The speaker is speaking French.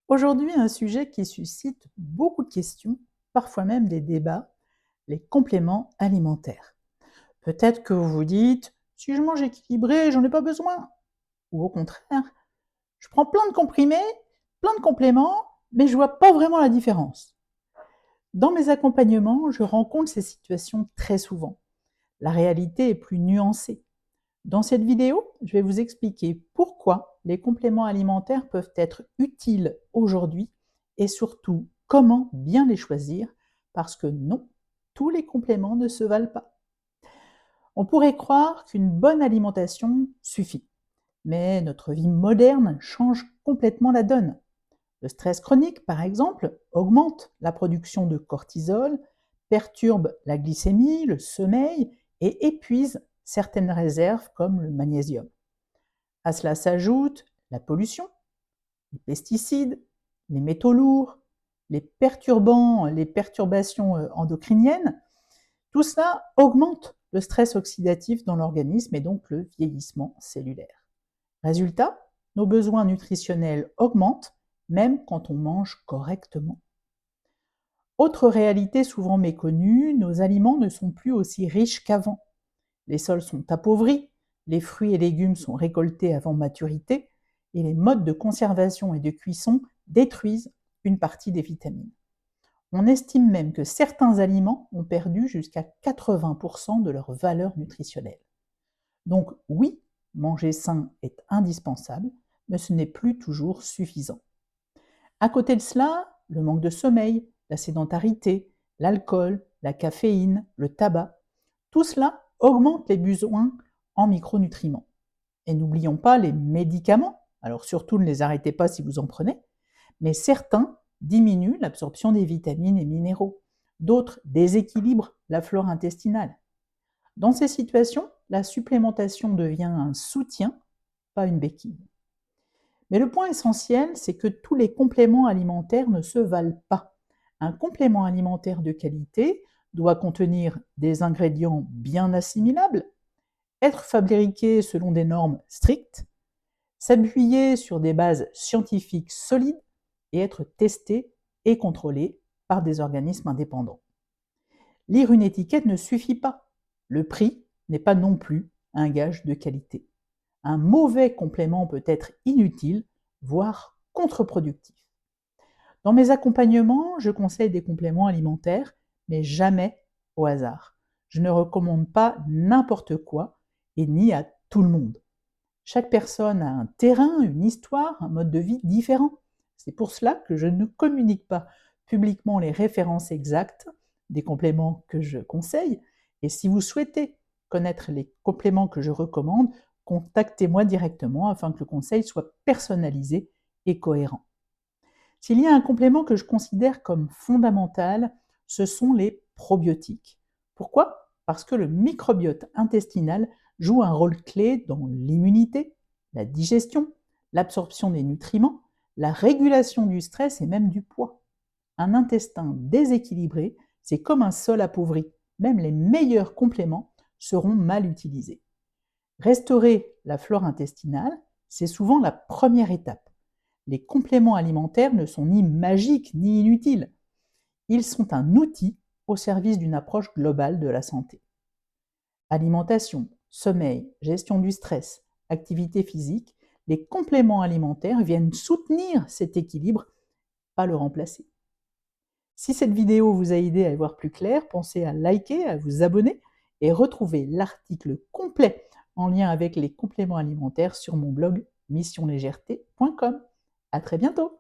Aujourd'hui, un sujet qui suscite beaucoup de questions, parfois même des débats, les compléments alimentaires. Peut-être que vous vous dites, si je mange équilibré, j'en ai pas besoin. Ou au contraire, je prends plein de comprimés, plein de compléments, mais je vois pas vraiment la différence. Dans mes accompagnements, je rencontre ces situations très souvent. La réalité est plus nuancée. Dans cette vidéo, je vais vous expliquer pourquoi les compléments alimentaires peuvent être utiles aujourd'hui et surtout comment bien les choisir, parce que non, tous les compléments ne se valent pas. On pourrait croire qu'une bonne alimentation suffit, mais notre vie moderne change complètement la donne. Le stress chronique, par exemple, augmente la production de cortisol, perturbe la glycémie, le sommeil et épuise certaines réserves comme le magnésium. À cela s'ajoute la pollution, les pesticides, les métaux lourds, les perturbants, les perturbations endocriniennes. Tout cela augmente le stress oxydatif dans l'organisme et donc le vieillissement cellulaire. Résultat, nos besoins nutritionnels augmentent même quand on mange correctement. Autre réalité souvent méconnue, nos aliments ne sont plus aussi riches qu'avant. Les sols sont appauvris, les fruits et légumes sont récoltés avant maturité, et les modes de conservation et de cuisson détruisent une partie des vitamines. On estime même que certains aliments ont perdu jusqu'à 80% de leur valeur nutritionnelle. Donc oui, manger sain est indispensable, mais ce n'est plus toujours suffisant. À côté de cela, le manque de sommeil, la sédentarité, l'alcool, la caféine, le tabac, tout cela augmente les besoins en micronutriments. Et n'oublions pas les médicaments, alors surtout ne les arrêtez pas si vous en prenez, mais certains diminuent l'absorption des vitamines et minéraux, d'autres déséquilibrent la flore intestinale. Dans ces situations, la supplémentation devient un soutien, pas une béquille. Mais le point essentiel, c'est que tous les compléments alimentaires ne se valent pas. Un complément alimentaire de qualité doit contenir des ingrédients bien assimilables, être fabriqué selon des normes strictes, s'appuyer sur des bases scientifiques solides et être testé et contrôlé par des organismes indépendants. Lire une étiquette ne suffit pas. Le prix n'est pas non plus un gage de qualité. Un mauvais complément peut être inutile, voire contre-productif. Dans mes accompagnements, je conseille des compléments alimentaires, mais jamais au hasard. Je ne recommande pas n'importe quoi et ni à tout le monde. Chaque personne a un terrain, une histoire, un mode de vie différent. C'est pour cela que je ne communique pas publiquement les références exactes des compléments que je conseille. Et si vous souhaitez connaître les compléments que je recommande, contactez-moi directement afin que le conseil soit personnalisé et cohérent. S'il y a un complément que je considère comme fondamental, ce sont les probiotiques. Pourquoi? Parce que le microbiote intestinal joue un rôle clé dans l'immunité, la digestion, l'absorption des nutriments, la régulation du stress et même du poids. Un intestin déséquilibré, c'est comme un sol appauvri. Même les meilleurs compléments seront mal utilisés. Restaurer la flore intestinale, c'est souvent la première étape. Les compléments alimentaires ne sont ni magiques ni inutiles. Ils sont un outil au service d'une approche globale de la santé. Alimentation, sommeil, gestion du stress, activité physique, les compléments alimentaires viennent soutenir cet équilibre, pas le remplacer. Si cette vidéo vous a aidé à y voir plus clair, pensez à liker, à vous abonner et retrouver l'article complet en lien avec les compléments alimentaires sur mon blog missionlégèreté.com. À très bientôt!